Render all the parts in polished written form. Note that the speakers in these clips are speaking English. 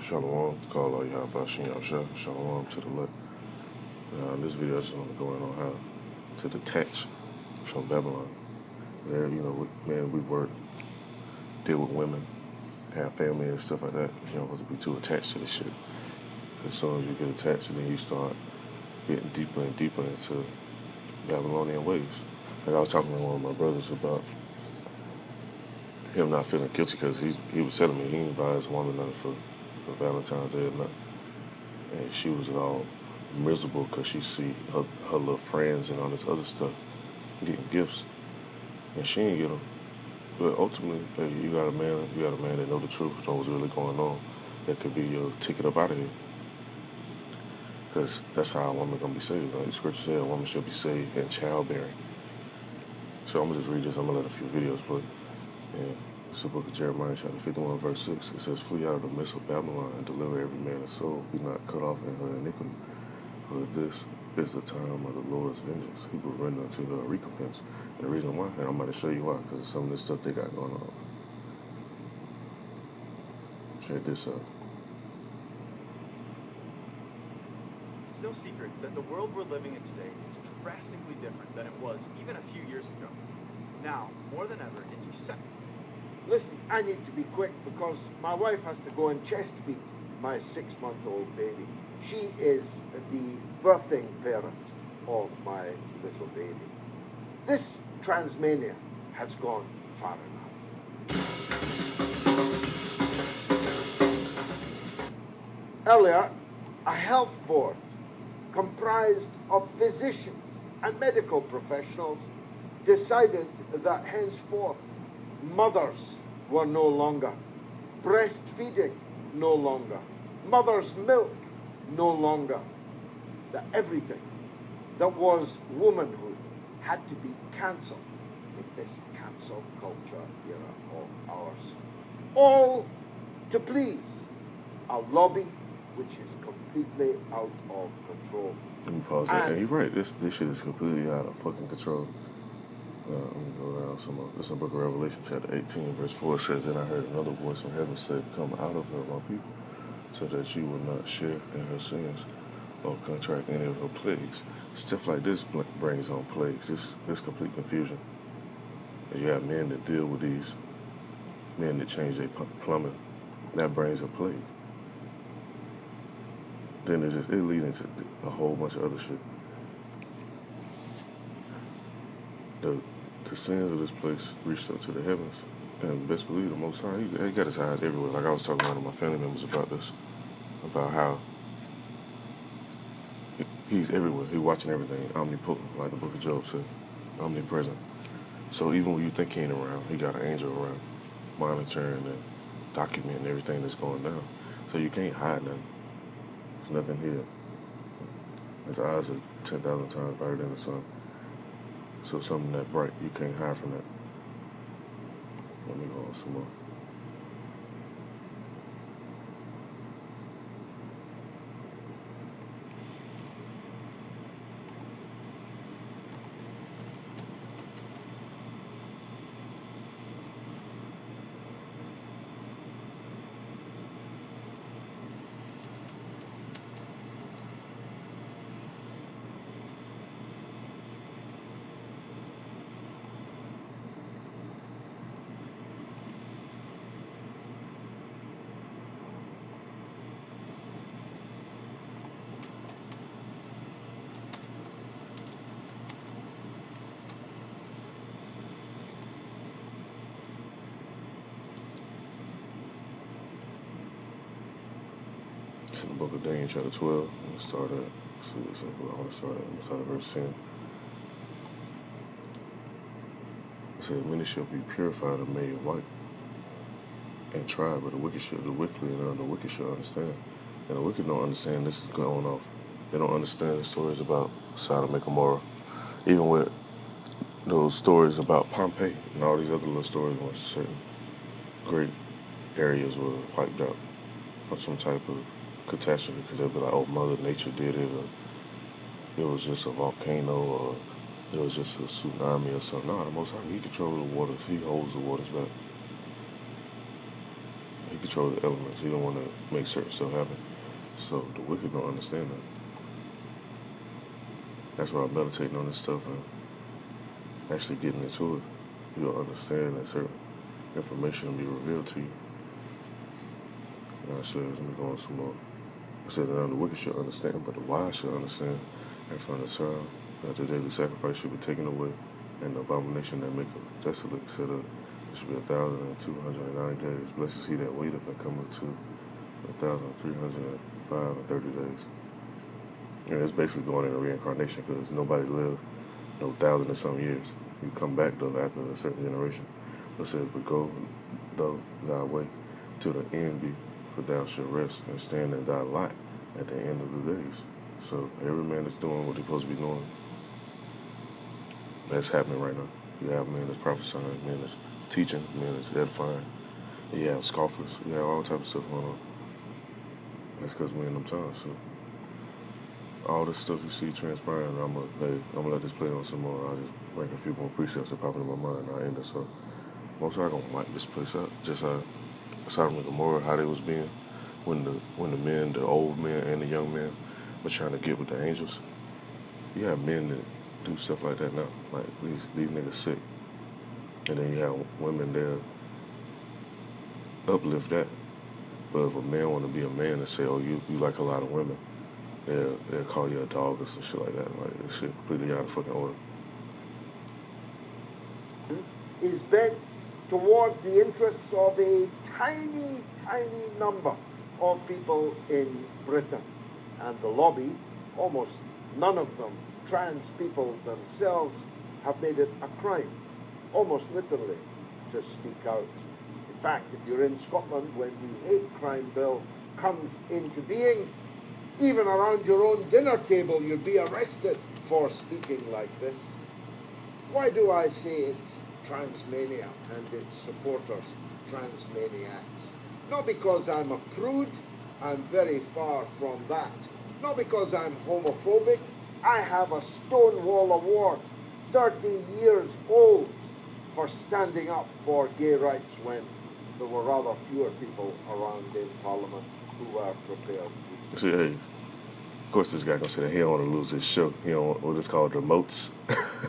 Shalom, call all y'all Bashin Yasha. Shalom to the left. In this video, I just want to go in on how to detach from Babylon. There, we work, deal with women, have family and stuff like that. You don't have to be too attached to this shit. As soon as you get attached, then you start getting deeper and deeper into Babylonian ways. Like I was talking to one of my brothers about him not feeling guilty because he was telling me he didn't buy his woman nothing for Valentine's Day or nothing. And she was all miserable because she see her little friends and all this other stuff getting gifts, and she ain't get them. But ultimately, hey, you got a man that know the truth, know what's really going on, that could be your ticket up out of here. Because that's how a woman gonna be saved. Like the scripture said, a woman should be saved in childbearing. So I'm gonna just read this. I'm gonna let a few videos play. And it's the book of Jeremiah, chapter 51, verse 6. It says, "Flee out of the midst of Babylon and deliver every man his soul. Be not cut off in her iniquity. For this is the time of the Lord's vengeance. He will render unto her a recompense." And the reason why, and I'm going to show you why, because of some of this stuff they got going on. Check this out. It's no secret that the world we're living in today is drastically different than it was even a few years ago. Now, more than ever, it's essential. Listen, I need to be quick because my wife has to go and chest feed my 6-month-old baby. She is the birthing parent of my little baby. This transmania has gone far enough. Earlier, a health board comprised of physicians and medical professionals decided that henceforth mothers were no longer, breastfeeding no longer, mother's milk no longer, that everything that was womanhood had to be cancelled in this cancel culture era of ours. All to please a lobby which is completely out of control. Let me pause that. And you're right, this shit is completely out of fucking control. Let me go down some more. This is the book of Revelation, chapter 18, verse 4. It says, "Then I heard another voice from heaven say, Come out of her, my people, so that you will not share in her sins or contract any of her plagues." Stuff like this brings on plagues. This complete confusion. As you have men that deal with these, men that change their plumbing, that brings a plague. Then it leads into a whole bunch of other shit. The sins of this place reached up to the heavens, and best believe the Most High, he got his eyes everywhere. Like I was talking to one of my family members about this, about how he's everywhere. He's watching everything, omnipotent, like the book of Job said, omnipresent. So even when you think he ain't around, he got an angel around, monitoring and documenting everything that's going down. So you can't hide nothing. There's nothing here. His eyes are 10,000 times brighter than the sun. So something that bright, you can't hide from that. Let me go on some more. It's in the book of Daniel, chapter 12. I'm going to start at, I'm going to start at verse 10. It says, "Many shall be purified and made white and tried, but the wicked and the wicked shall understand." And the wicked don't understand this is going off. They don't understand the stories about Sodom and Gomorrah. Even with those stories about Pompeii and all these other little stories where certain great areas were wiped out from some type of catastrophe, because they'll be like, oh, Mother Nature did it, or it was just a volcano, or it was just a tsunami or something. No, the Most High, he controls the waters. He holds the waters back. He control the elements. He don't want to make certain stuff happen. So the wicked don't understand that. That's why I'm meditating on this stuff and actually getting into it. You'll understand that certain information will be revealed to you. And I says, let me go on some more. It says, now the wicked shall understand, but the wise shall understand. And from the child, that the daily sacrifice should be taken away, and the abomination that maketh desolate set up. It should be 1,290 days. Blessed is he that waiteth and cometh to 1,330 days. And it's basically going into reincarnation because nobody lived no 1,000 and some years. You come back though after a certain generation. It says, but go though thy way till the end be, for thou shalt rest and stand in thy lot at the end of the days. So every man is doing what he's supposed to be doing. That's happening right now. You have men that's prophesying, men that's teaching, men that's edifying. You have scoffers. You have all types of stuff going on. That's because we're in them times. So all this stuff you see transpiring, I'm gonna let this play on some more. I'll just bring a few more precepts that pop into my mind and I'll end this up. Most are gonna mic this place up. Just how Sodom and Gomorrah, how they was being when the men, the old men and the young men were trying to get with the angels. You have men that do stuff like that now. Like these niggas sick. And then you have women there uplift that. But if a man want to be a man and say, oh, you like a lot of women, they'll call you a dog or some shit like that. Like, this shit completely out of fucking order. Is bent towards the interests of a tiny, tiny number of people in Britain. And the lobby, almost none of them, trans people themselves, have made it a crime, almost literally, to speak out. In fact, if you're in Scotland, when the hate crime bill comes into being, even around your own dinner table, you'd be arrested for speaking like this. Why do I say it's transmania and its supporters transmaniacs? Not because I'm a prude, I'm very far from that. Not because I'm homophobic, I have a Stonewall Award, 30 years old, for standing up for gay rights when there were rather fewer people around in Parliament who were prepared to. See, hey, of course this guy gonna say that he don't want to lose his show. He don't want what it's called, remotes.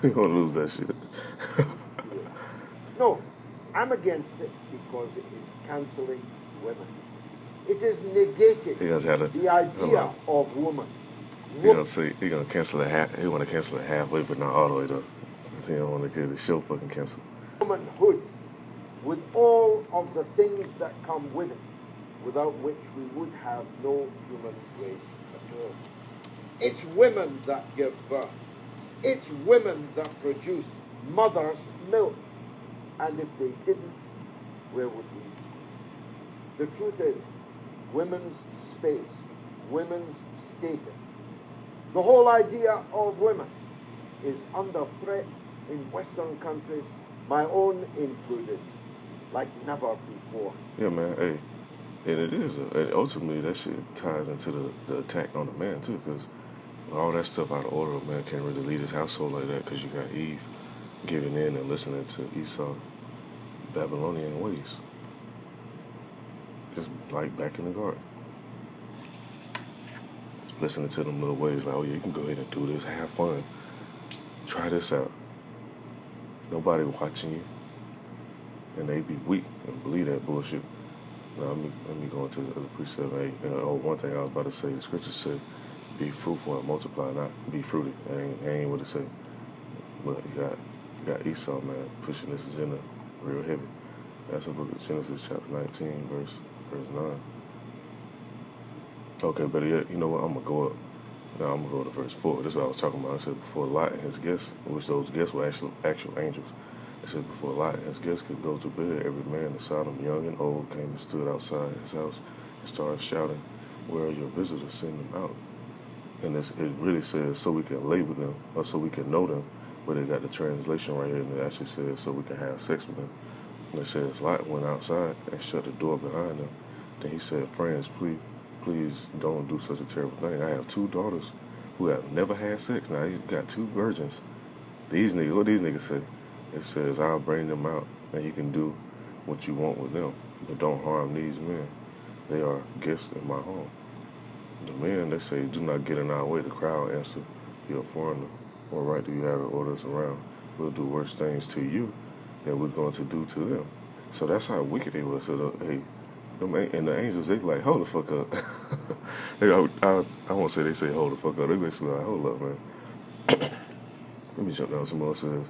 He don't want to lose that shit. No, I'm against it because it is cancelling women. It is negating the idea of woman. He gonna cancel it half. He want to cancel it halfway, but not all the way though. He don't want to get the show fucking canceled. Womanhood, with all of the things that come with it, without which we would have no human race at all. It's women that give birth. It's women that produce mother's milk. And if they didn't, where would we be? The truth is, women's space, women's status, the whole idea of women is under threat in Western countries, my own included, like never before. Yeah, man, hey. And it is. And ultimately, that shit ties into the attack on the man, too, because all that stuff out of order, a man can't really lead his household like that because you got Eve giving in and listening to Esau Babylonian ways. Just like back in the garden. Listening to them little ways like, oh yeah, you can go ahead and do this, have fun. Try this out. Nobody watching you. And they be weak and believe that bullshit. Now, let me go into the other precept. Hey, one thing I was about to say, the scripture said, be fruitful and multiply, not be fruity. That ain't what it say. But you got Esau, man, pushing this agenda real heavy. That's the book of Genesis, chapter 19, verse 9. Okay, but yeah, you know what? I'm going to go up. Now I'm going to go to verse 4. This is what I was talking about. It said, before Lot and his guests, which those guests were actual angels. It said, before Lot and his guests could go to bed, every man in Sodom, young and old, came and stood outside his house and started shouting, where are your visitors? Send them out. And it really says, so we can label them, or so we can know them. But it got the translation right here, and it actually says, so we can have sex with them. And it says, Lot went outside and shut the door behind them. Then he said, friends, please don't do such a terrible thing. I have 2 daughters who have never had sex. Now, he's got 2 virgins. These niggas, what these niggas say? It says, I'll bring them out, and you can do what you want with them. but don't harm these men. They are guests in my home. The men, they say, do not get in our way. The crowd answer, you're a foreigner. What right do you have to order us around? We'll do worse things to you than we're going to do to them. So that's how wicked they were. So, hey, and the angels, they like, hold the fuck up. I won't say they say hold the fuck up. They basically like, hold up, man. Let me jump down some more. It says,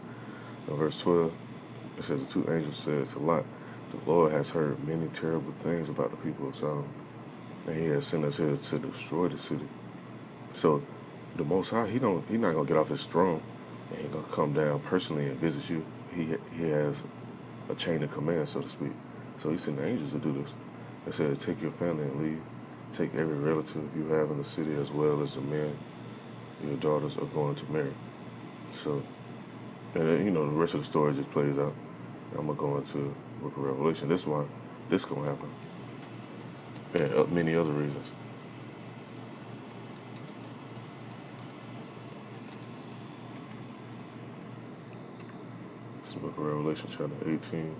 in verse 12, it says, the two angels said to Lot, the Lord has heard many terrible things about the people of Sodom, and he has sent us here to destroy the city. So the Most High, he not gonna get off his throne and he gonna come down personally and visit you. He has a chain of command, so to speak. So he sent the angels to do this. They said, take your family and leave. Take every relative you have in the city as well as the men your daughters are going to marry. So, and then, the rest of the story just plays out. I'm gonna go into the Book of Revelation. This one, this gonna happen, and many other reasons. It's the Book of Revelation, chapter 18.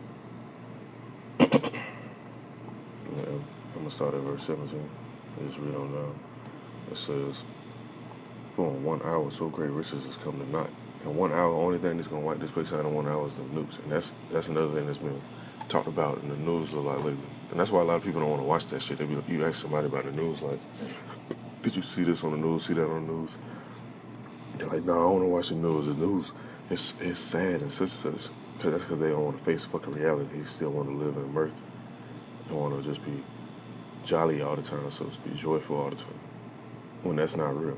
And I'm gonna start at verse 17. Just read on down. It says, "For in 1 hour so great riches has come to naught." In 1 hour, only thing that's gonna wipe this place out in 1 hour is the nukes, and that's another thing that's been talked about in the news a lot lately. And that's why a lot of people don't want to watch that shit. They be like, you ask somebody about the news, like, did you see this on the news? See that on the news? They're like, no, I don't want to watch the news. The news, it's sad and such and such. Cause that's because they don't want to face fucking reality. They still want to live in mirth. They want to just be jolly all the time, so to speak, joyful all the time. When that's not real.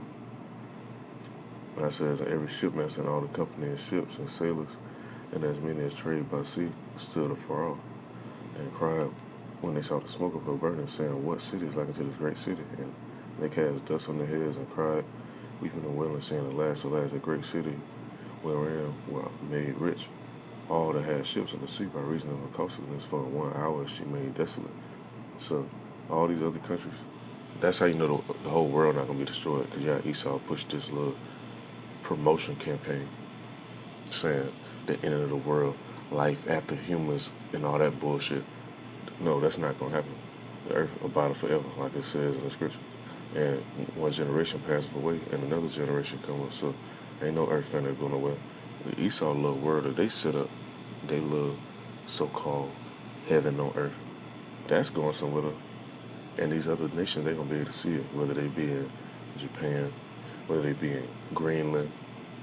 And that says, every shipmaster and all the company and ships and sailors, and as many as trade by sea, stood afar off, and cried when they saw the smoke of her burning, saying, what city is like unto this great city? And they cast dust on their heads and cried, weeping and wailing, saying, alas, alas, a great city wherein were made rich all that had ships in the sea by reason of her costliness, for in 1 hour she made desolate. So all these other countries, that's how you know the whole world not going to be destroyed, because Esau pushed this little promotion campaign saying the end of the world, life after humans, and all that bullshit. No, that's not going to happen. The earth abideth forever, like it says in the scripture. And one generation passeth away, and another generation cometh. So ain't no earth finna go nowhere. The Esau little world that they set up, they little so-called heaven on earth, that's going somewhere. And these other nations, they gonna be able to see it, whether they be in Japan, whether they be in Greenland,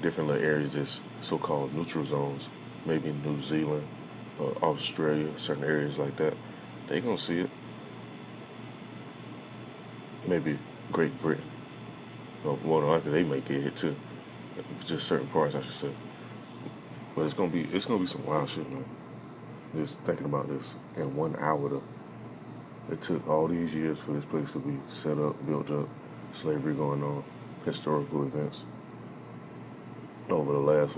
different little areas that's so-called neutral zones, maybe New Zealand, Australia, certain areas like that. They gonna see it. Maybe Great Britain. Well, more than likely they may get hit too. Just certain parts, I should say. But it's gonna be some wild shit, man. Just thinking about this in 1 hour. It took all these years for this place to be set up, built up, slavery going on, historical events over the last,